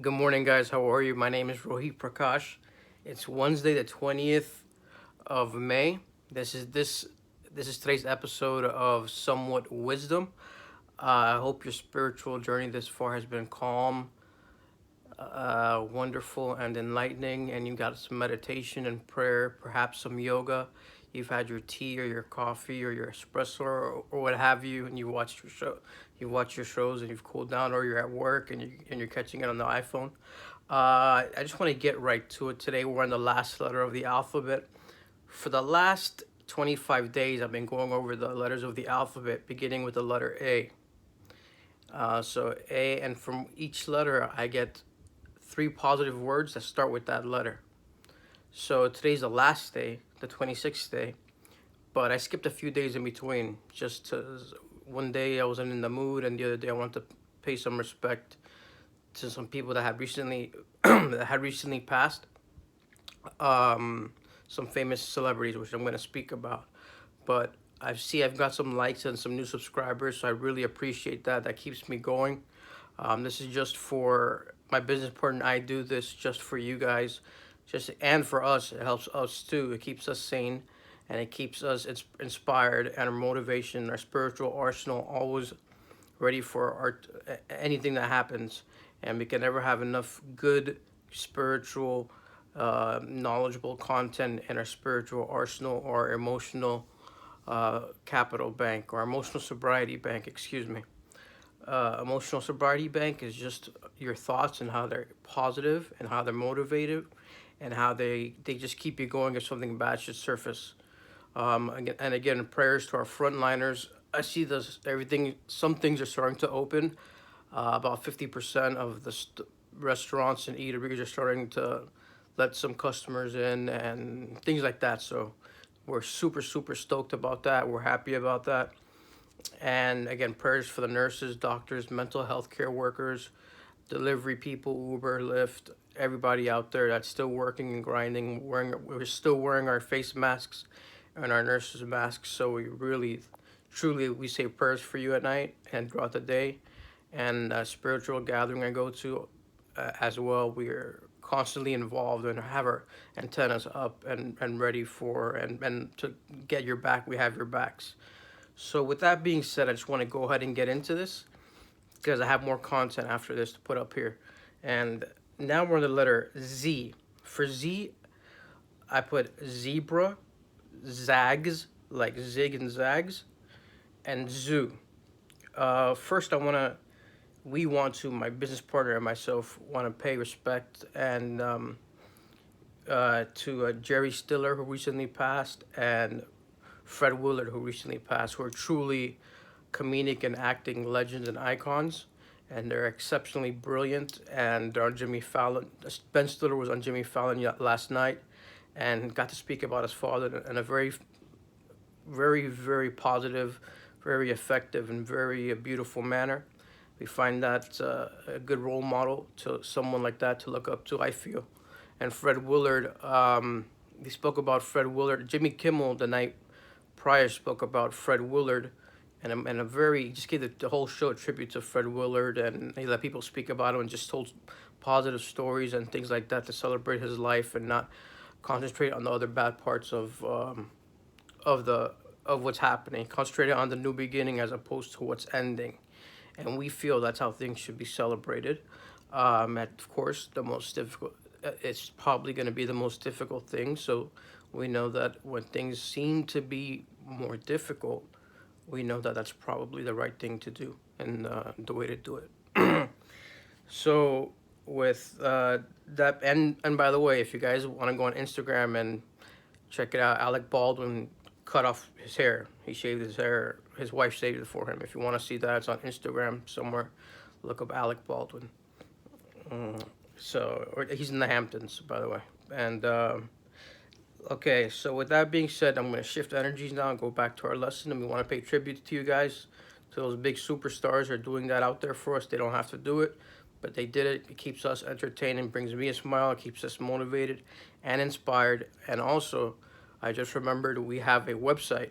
Good morning, guys. How are you? My name is Rohit Prakash. It's Wednesday, the 20th of May. This is today's episode of Somewhat Wisdom. I hope your spiritual journey this far has been calm, wonderful, and enlightening, and you got some meditation and prayer, perhaps some yoga. You've had your tea or your coffee or your espresso or what have you, and you watched your show. You watch your shows and you've cooled down, or you're at work and you're catching it on the iPhone. I just want to get right to it today. We're on the last letter of the alphabet. For the last 25 days, I've been going over the letters of the alphabet, beginning with the letter A. So A, and from each letter, I get three positive words that start with that letter. So today's the last day, the 26th day, but I skipped a few days in between. Just to, one day I wasn't in the mood, and the other day I wanted to pay some respect to some people that had recently that had recently passed. Some famous celebrities, which I'm going to speak about. But I've got some likes and some new subscribers, so I really appreciate that. That keeps me going. This is just for my business partner. I do this just for you guys, just and for us. It helps us too. It keeps us sane, and it keeps us inspired, and our motivation, our spiritual arsenal, always ready for anything that happens. And we can never have enough good spiritual, knowledgeable content in our spiritual arsenal or emotional capital bank, or emotional sobriety bank. Excuse me. Emotional sobriety bank is just your thoughts and how they're positive and how they're motivated and how they just keep you going if something bad should surface. Again, prayers to our frontliners. I see this everything. Some things are starting to open. About 50% of the restaurants and eateries are starting to let some customers in and things like that. So we're super stoked about that. We're happy about that. And again, prayers for the nurses, doctors, mental health care workers, delivery people, Uber, Lyft, everybody out there that's still working and grinding. We're still wearing our face masks and our nurses' masks. So we really, truly, we say prayers for you at night and throughout the day. And spiritual gathering I go to as well. We are constantly involved and have our antennas up and ready for and to get your back. We have your backs. So with that being said, I just want to go ahead and get into this because I have more content after this to put up here. And now we're on the letter Z. For Z, I put zebra, zags, like zig and zags, and zoo. First, my business partner and myself want to pay respect and to Jerry Stiller, who recently passed, and Fred Willard, who recently passed, who are truly comedic and acting legends and icons. And they're exceptionally brilliant. And they're on Jimmy Fallon. Ben Stiller was on Jimmy Fallon last night and got to speak about his father in a very positive, very effective, and very beautiful manner. We find that a good role model to someone like that to look up to, I feel. And Fred Willard, he spoke about Fred Willard. Jimmy Kimmel the night prior spoke about Fred Willard, and a very just gave the whole show a tribute to Fred Willard, and he let people speak about him and just told positive stories and things like that to celebrate his life and not concentrate on the other bad parts of the of what's happening. Concentrate on the new beginning as opposed to what's ending, and we feel that's how things should be celebrated. Of course, the most difficult. It's probably going to be the most difficult thing. So we know that when things seem to be more difficult, we know that that's probably the right thing to do and the way to do it. So with that, and by the way, if you guys want to go on Instagram and check it out, Alec Baldwin cut off his hair. He shaved his hair. His wife shaved it for him. If you want to see that, it's on Instagram somewhere. Look up Alec Baldwin. He's in the Hamptons, by the way. And okay, so with that being said, I'm going to shift energies now and go back to our lesson. And we want to pay tribute to you guys, to those big superstars who are doing that out there for us. They don't have to do it, but they did it. It keeps us entertained and brings me a smile. It keeps us motivated and inspired. And also, I just remembered we have a website,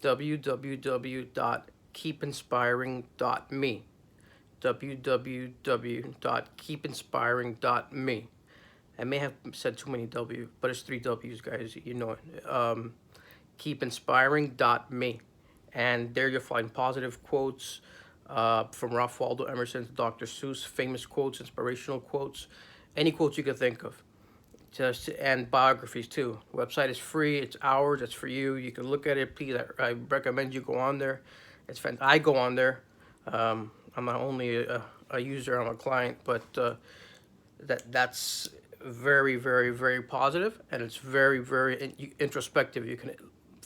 www.keepinspiring.me. www.keepinspiring.me. I may have said too many W, but it's three W's, guys. You know it. Keepinspiring.me. And there you'll find positive quotes from Ralph Waldo Emerson to Dr. Seuss, famous quotes, inspirational quotes, any quotes you could think of. Just and biographies too. Website is free. It's ours. It's for you. You can look at it. Please, I recommend you go on there. It's fantastic. I go on there. I'm not only a user. I'm a client, but that's very, very, very positive, and it's very, very introspective. You can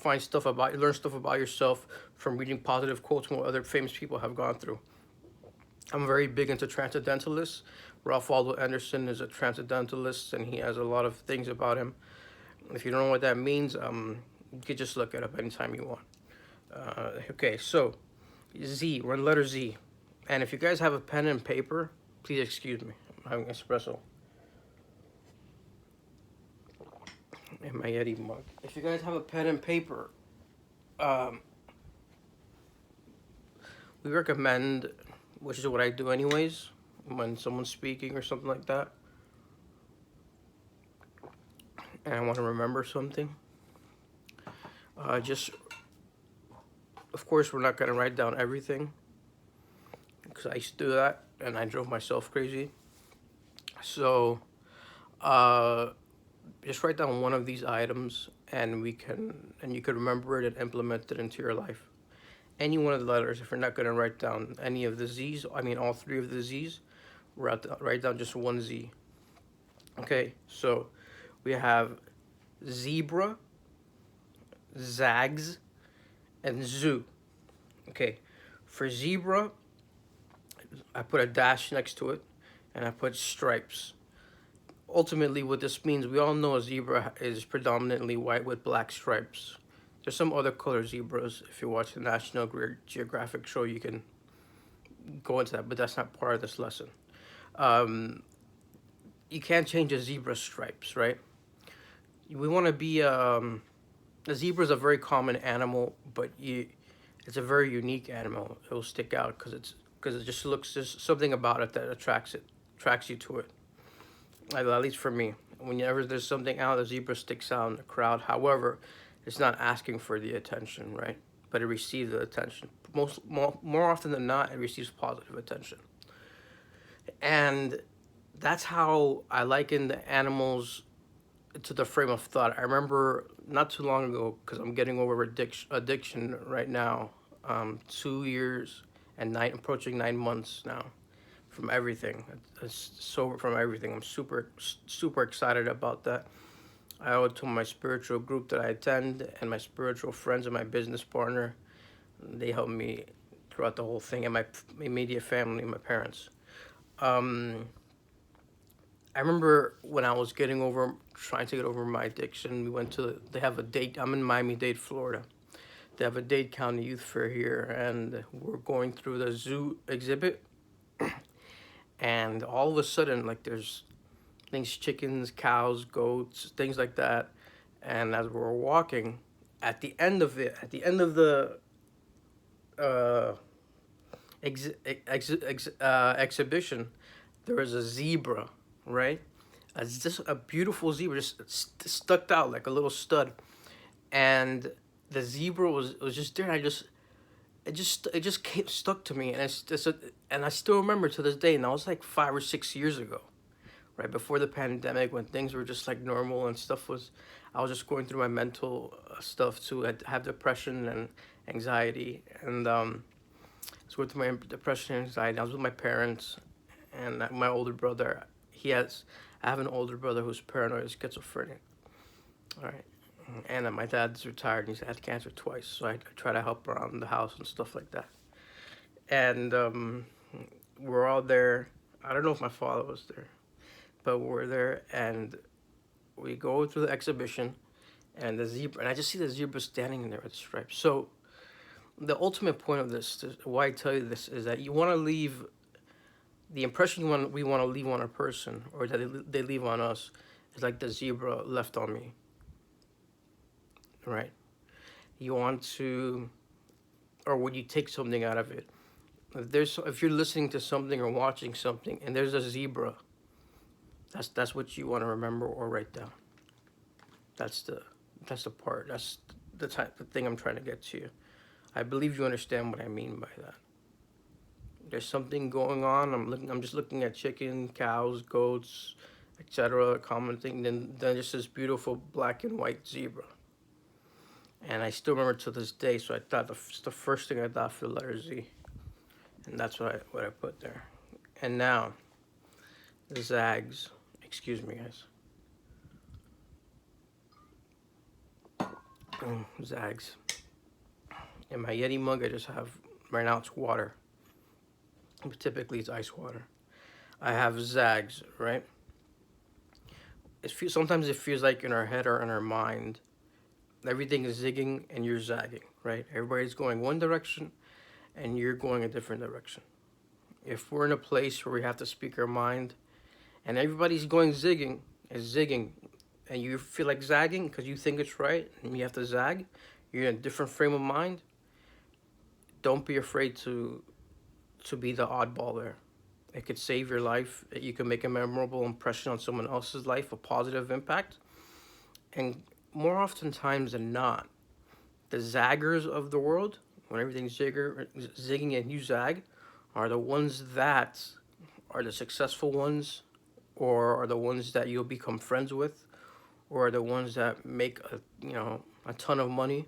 learn stuff about yourself from reading positive quotes from what other famous people have gone through. I'm very big into transcendentalists. Ralph Waldo Emerson is a transcendentalist, and he has a lot of things about him. If you don't know what that means, you could just look it up anytime you want. Okay, so Z, we're on letter Z. And if you guys have a pen and paper, please excuse me. I'm having espresso in my Yeti mug. If you guys have a pen and paper, we recommend, which is what I do anyways, when someone's speaking or something like that, and I want to remember something. Just, of course, we're not going to write down everything, because I used to do that, and I drove myself crazy. So, just write down one of these items, and you can remember it and implement it into your life. Any one of the letters. If you're not going to write down any of the Z's, I mean all three of the Z's, write down just one Z. Okay, so we have zebra, zags, and zoo. Okay, for zebra, I put a dash next to it, and I put stripes. Ultimately, what this means, we all know a zebra is predominantly white with black stripes. There's some other color zebras. If you watch the National Geographic show, you can go into that, but that's not part of this lesson. You can't change a zebra's stripes, right? We want to be, a zebra is a very common animal, but it's a very unique animal. It will stick out because it just looks, there's something about it that attracts you to it. At least for me. Whenever there's something out, the zebra sticks out in the crowd. However, it's not asking for the attention, right? But it receives the attention. More often than not, it receives positive attention. And that's how I liken the animals to the frame of thought. I remember not too long ago, because I'm getting over addiction right now, 2 years and approaching 9 months now from everything. Sober from everything. I'm super, super excited about that. I owe it to my spiritual group that I attend and my spiritual friends and my business partner. They helped me throughout the whole thing, and my immediate family, my parents. I remember when I was trying to get over my addiction, they have a Dade, I'm in Miami-Dade, Florida. They have a Dade County Youth Fair here, and we're going through the zoo exhibit. And all of a sudden, like, there's things, chickens, cows, goats, things like that. And as we're walking, at the end of the exhibition, there was a zebra, right? Just a beautiful zebra, just stuck out like a little stud. And the zebra was just there, and it just stuck to me, and and I still remember to this day. And that was like 5 or 6 years ago, right before the pandemic, when things were just like normal and stuff was. I was just going through my mental stuff too. I have depression and anxiety, and I was going through my depression and anxiety. I was with my parents and my older brother. I have an older brother who's paranoid, and schizophrenic. All right. And my dad's retired, and he's had cancer twice, so I try to help around the house and stuff like that. And we're all there. I don't know if my father was there, but we're there, and we go through the exhibition, and I just see the zebra standing in there with stripes. So the ultimate point of this, why I tell you this, is that you want to leave the impression we want to leave on a person, or that they leave on us, is like the zebra left on me. Right? You want to, or would you take something out of it? if you're listening to something or watching something and there's a zebra, that's what you want to remember or write down. That's the that's the part. That's the thing I'm trying to get to you. I believe you understand what I mean by that. There's something going on. I'm just looking at chicken, cows, goats, etc. Common thing. Then just this beautiful black and white zebra. And I still remember to this day. So I thought the first thing I thought for the letter Z, and that's what I put there. And now, the zags. Excuse me, guys. Zags. In my Yeti mug, I just have right now it's water. But typically it's ice water. I have zags, right? Sometimes it feels like in our head or in our mind, everything is zigging and you're zagging, right? Everybody's going one direction and you're going a different direction. If we're in a place where we have to speak our mind and everybody's going zigging, and you feel like zagging because you think it's right and you have to zag, you're in a different frame of mind, don't be afraid to be the oddball there. It could save your life. You can make a memorable impression on someone else's life, a positive impact. And more oftentimes than not, the zaggers of the world, when everything's zigging and you zag, are the ones that are the successful ones, or are the ones that you'll become friends with, or are the ones that make a ton of money,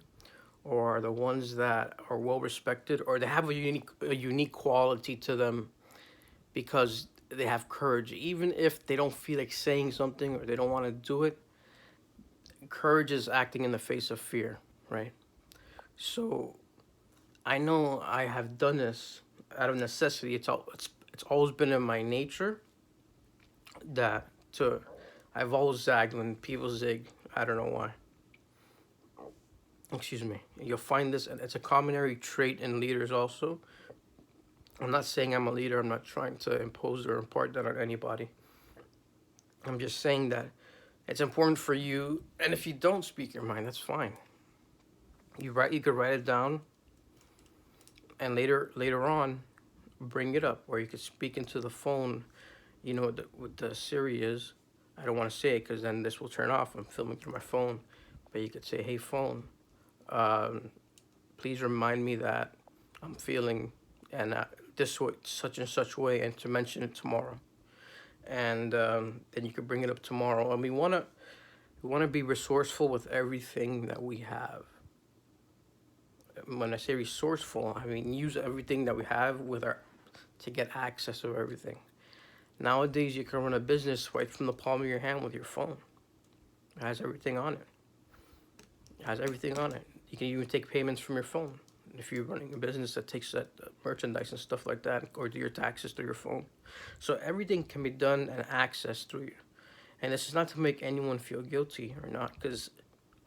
or are the ones that are well respected, or they have a unique quality to them because they have courage. Even if they don't feel like saying something or they don't want to do it, courage is acting in the face of fear, right? So I know I have done this out of necessity. It's always been in my nature that I've always zagged when people zig. I don't know why. Excuse me. You'll find this, and it's a commonary trait in leaders also. I'm not saying I'm a leader. I'm not trying to impose or impart that on anybody. I'm just saying that it's important for you, and if you don't speak your mind, that's fine. You could write it down, and later on, bring it up, or you could speak into the phone. You know what the Siri is. I don't want to say it because then this will turn off. I'm filming through my phone, but you could say, "Hey phone, please remind me that I'm feeling and this way, such and such way, and to mention it tomorrow." And then you could bring it up tomorrow. And we wanna be resourceful with everything that we have. When I say resourceful, I mean use everything that we have to get access to everything. Nowadays, you can run a business right from the palm of your hand with your phone. It has everything on it. You can even take payments from your phone if you're running a business that takes that merchandise and stuff like that, or do your taxes through your phone. So everything can be done and accessed through you. And this is not to make anyone feel guilty or not, because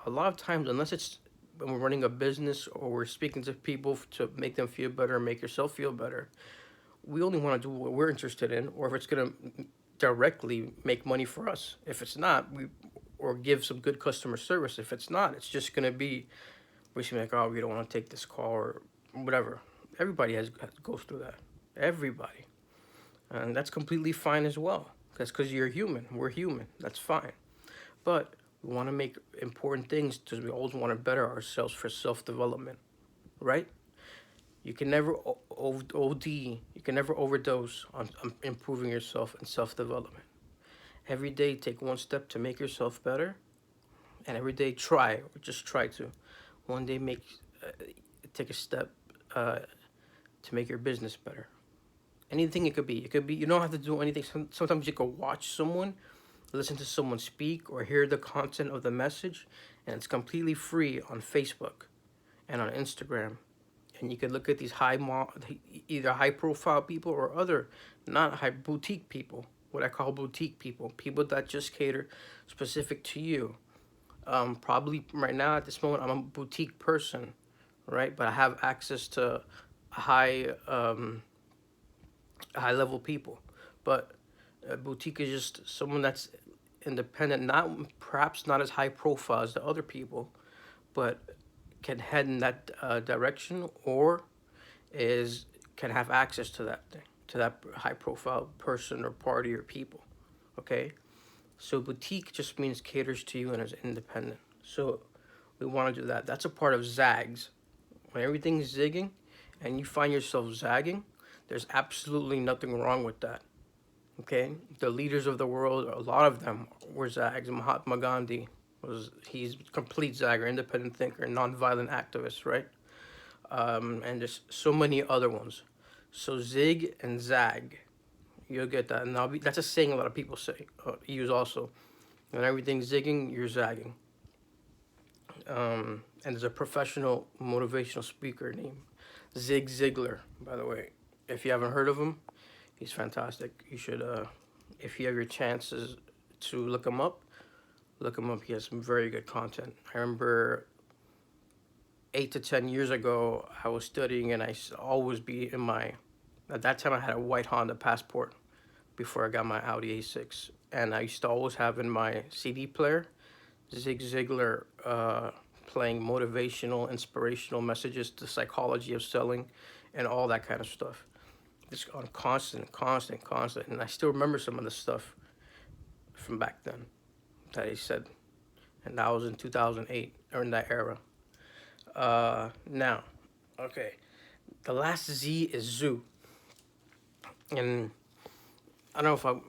a lot of times, unless it's when we're running a business or we're speaking to people to make them feel better, make yourself feel better, we only want to do what we're interested in, or if it's going to directly make money for us. If it's not, or give some good customer service. If it's not, it's just going to be, we're just like, oh, we don't want to take this call or whatever. Everybody goes through that. Everybody. And that's completely fine as well. That's because you're human. We're human. That's fine. But we want to make important things because we always want to better ourselves for self-development, right? You can never OD. You can never overdose on improving yourself and self-development. Every day, take one step to make yourself better, and every day just try to. One day, take a step to make your business better. Anything it could be. You don't have to do anything. Sometimes you could watch someone, listen to someone speak, or hear the content of the message, and it's completely free on Facebook and on Instagram. And you can look at these either high-profile people or other not high boutique people. What I call boutique people that just cater specific to you. Probably right now at this moment, I'm a boutique person, right? But I have access to high-level people. But a boutique is just someone that's independent, perhaps not as high profile as the other people, but can head in that direction, or is can have access to that thing, to that high profile person or party or people. Okay? So boutique just means caters to you and is independent. So we want to do that. That's a part of zags. When everything's zigging and you find yourself zagging, there's absolutely nothing wrong with that. Okay? The leaders of the world, a lot of them were zags. Mahatma Gandhi he's complete zagger, independent thinker, nonviolent activist, right? And there's so many other ones. So zig and zag, you'll get that. And that's a saying a lot of people use also. When everything's zigging, you're zagging. And there's a professional motivational speaker named Zig Ziglar, by the way. If you haven't heard of him, he's fantastic. You should, if you have your chances to look him up. He has some very good content. I remember 8 to 10 years ago, I was studying, and I used to always be at that time I had a white Honda Passport before I got my Audi A6. And I used to always have in my CD player, Zig Ziglar playing motivational, inspirational messages, the psychology of selling, and all that kind of stuff. Just on constant. And I still remember some of the stuff from back then that he said. And that was in 2008, or in that era. Now, okay. The last Z is zoo. And I don't know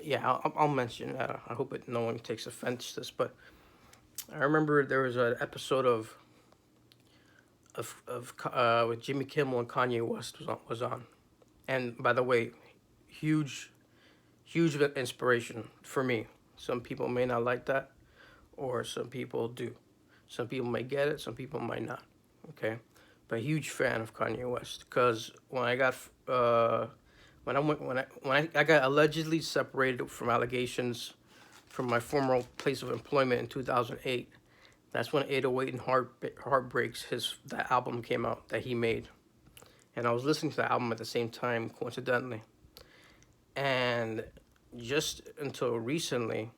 if I'll mention that. I hope no one takes offense to this, but I remember there was an episode of with Jimmy Kimmel and Kanye West was on. And by the way, huge inspiration for me. Some people may not like that, or some people do. Some people may get it, some people might not. Okay, but huge fan of Kanye West, because when I got I got allegedly separated from allegations from my former place of employment in 2008. That's when 808 and Heartbreaks, that album came out that he made. And I was listening to the album at the same time, coincidentally. And just until recently,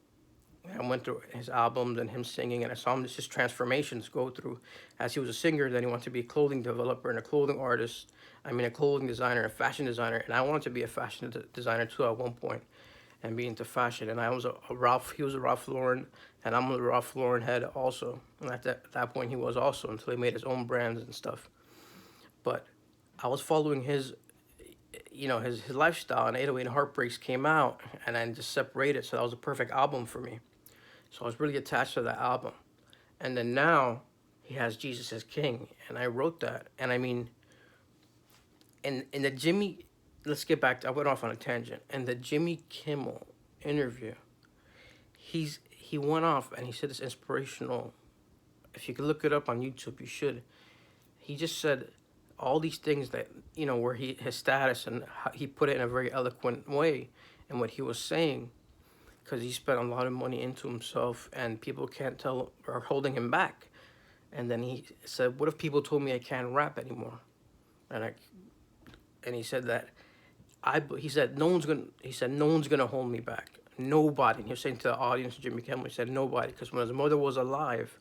I went through his albums and him singing, and I saw his transformations go through. As he was a singer, then he wanted to be a clothing developer and a clothing artist. A clothing designer, a fashion designer. And I wanted to be a fashion designer too at one point and be into fashion. And I was he was a Ralph Lauren, and I'm a Ralph Lauren head also. And at that point, he was also, until he made his own brands and stuff. But I was following his lifestyle, and 808 Heartbreaks came out, and I just separated. So that was a perfect album for me. So I was really attached to that album. And then now he has Jesus as King, and I wrote that. And in the Jimmy, let's get back I went off on a tangent. In the Jimmy Kimmel interview, he went off and he said this inspirational, if you could look it up on YouTube, you should. He just said all these things that, where his status, and how he put it in a very eloquent way, and what he was saying, because he spent a lot of money into himself, and people can't tell or holding him back. And then he said, what if people told me I can't rap anymore? And he said that he said no one's gonna hold me back. Nobody. And he was saying to the audience, Jimmy Kimmel, he said nobody, because when his mother was alive,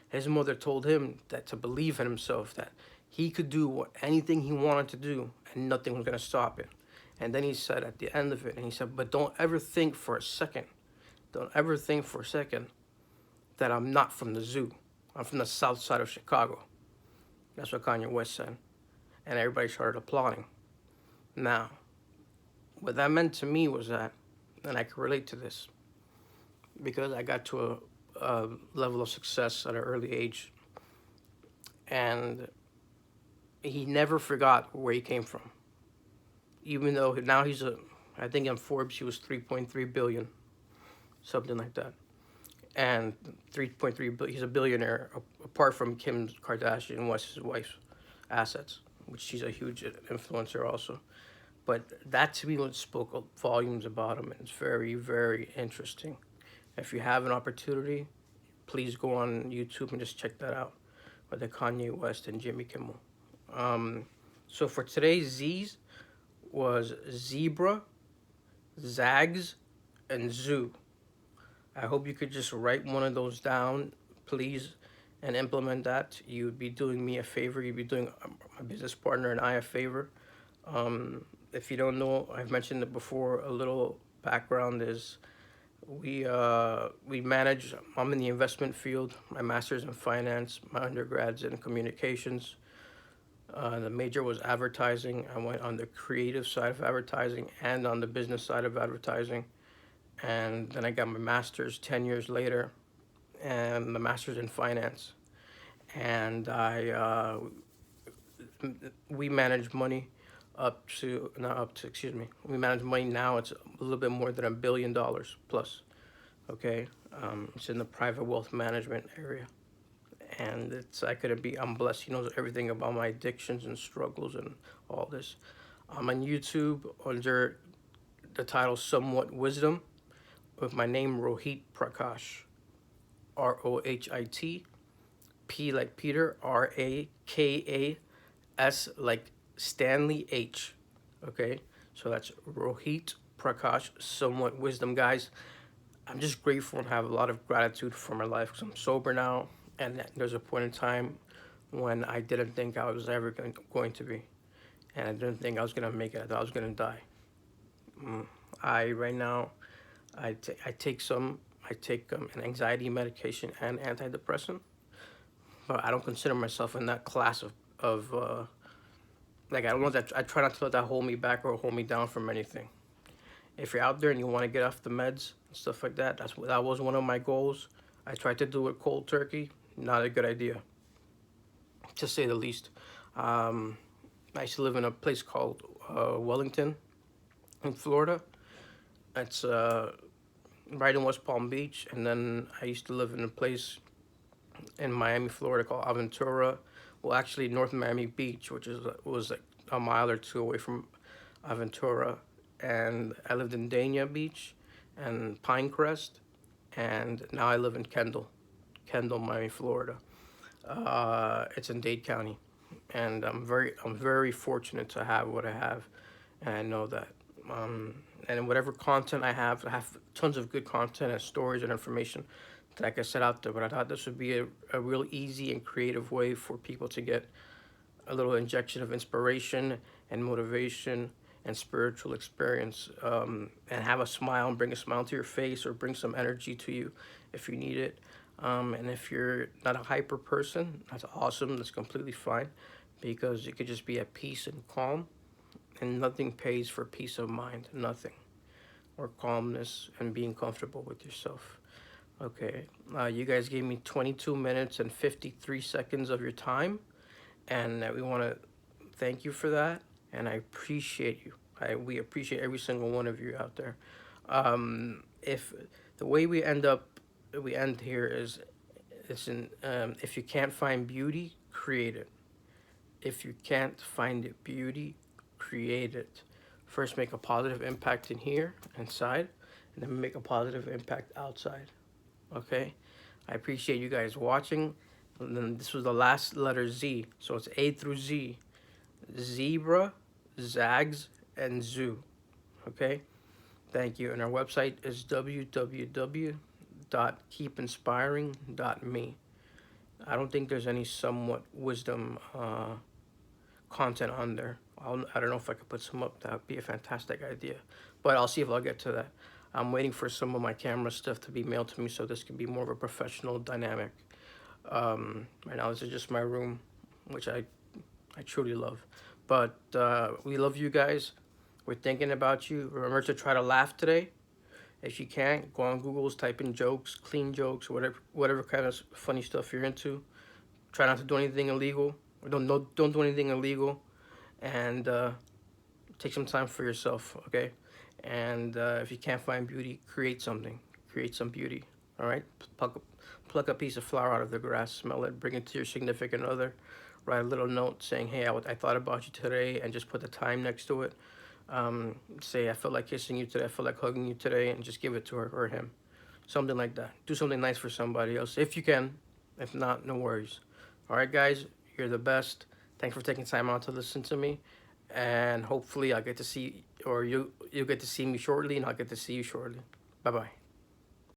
his mother told him that to believe in himself, that he could do anything he wanted to do, and nothing was gonna stop it. And then he said at the end of it, and he said, but don't ever think for a second that I'm not from the zoo. I'm from the south side of Chicago. That's what Kanye West said. And everybody started applauding. Now, what that meant to me was that, and I could relate to this, because I got to a level of success at an early age, and he never forgot where he came from. Even though now I think in Forbes he was 3.3 billion, something like that. And 3.3 billion, he's a billionaire apart from Kim Kardashian, West's wife's assets, which she's a huge influencer also. But that to me what spoke volumes about him, and it's very, very interesting. If you have an opportunity, please go on YouTube and just check that out, with the Kanye West and Jimmy Kimmel. So for today's Z's was zebra, zags, and zoo. I hope you could just write one of those down, please, and implement that. You'd be doing me a favor. You'd be doing my business partner and I a favor. If you don't know, I've mentioned it before. A little background is we manage. I'm in the investment field. My master's in finance. My undergrad's in communications. The major was advertising. I went on the creative side of advertising and on the business side of advertising. And then I got my master's 10 years later, and the master's in finance. And we manage money up to, not up to, excuse me, we manage money now, it's a little bit more than $1 billion plus, okay? It's in the private wealth management area. And I couldn't be, I'm blessed. He knows everything about my addictions and struggles and all this. I'm on YouTube under the title Somewhat Wisdom with my name Rohit Prakash, Rohit, P like Peter, Rakas like Stanley H. Okay, so that's Rohit Prakash, Somewhat Wisdom, guys. I'm just grateful and have a lot of gratitude for my life because I'm sober now, and there's a point in time when I didn't think I was ever going to be, and I didn't think I was gonna make it. I thought I was gonna die. I right now, I take an anxiety medication and antidepressant, but I don't consider myself in that class of like I don't know that I try not to let that hold me back or hold me down from anything. If you're out there and you want to get off the meds and stuff like that, that was one of my goals. I tried to do it cold turkey, not a good idea, to say the least. I used to live in a place called Wellington in Florida. It's right in West Palm Beach, and then I used to live in a place in Miami, Florida called Aventura. Well, actually, North Miami Beach, which was like a mile or two away from Aventura, and I lived in Dania Beach and Pinecrest, and now I live in Kendall, Miami, Florida. It's in Dade County, and I'm very fortunate to have what I have, and I know that. And whatever content I have tons of good content and stories and information that I can set out there. But I thought this would be a real easy and creative way for people to get a little injection of inspiration and motivation and spiritual experience, and have a smile and bring a smile to your face or bring some energy to you if you need it. And if you're not a hyper person, that's awesome. That's completely fine, because you could just be at peace and calm, and nothing pays for peace of mind, nothing, or calmness and being comfortable with yourself. Okay, you guys gave me 22 minutes and 53 seconds of your time, and we want to thank you for that, and I appreciate you. We appreciate every single one of you out there. If the way we end here is, if you can't find beauty, create it. If you can't find beauty, create it. First, make a positive impact in here, inside, and then make a positive impact outside. Okay? I appreciate you guys watching. And then this was the last letter Z. So it's A through Z. Zebra, Zags, and Zoo. Okay? Thank you. And our website is www.keepinspiring.me. I don't think there's any Somewhat Wisdom content on there. I don't know if I could put some up. That would be a fantastic idea. But I'll see if I'll get to that. I'm waiting for some of my camera stuff to be mailed to me so this can be more of a professional dynamic. Right now, this is just my room, which I truly love. But we love you guys. We're thinking about you. Remember to try to laugh today. If you can't, go on Google's, type in jokes, clean jokes, whatever kind of funny stuff you're into. Try not to do anything illegal. Or don't do anything illegal. And take some time for yourself, okay? And if you can't find beauty, create something. Create some beauty, all right? Pluck a piece of flower out of the grass, smell it, bring it to your significant other. Write a little note saying, hey, I thought about you today, and just put the time next to it. Say, I felt like kissing you today, I felt like hugging you today, and just give it to her or him. Something like that. Do something nice for somebody else, if you can. If not, no worries. All right, guys, you're the best. Thanks for taking time out to listen to me. And hopefully I'll get to see, or you'll get to see me shortly, and I'll get to see you shortly. Bye-bye.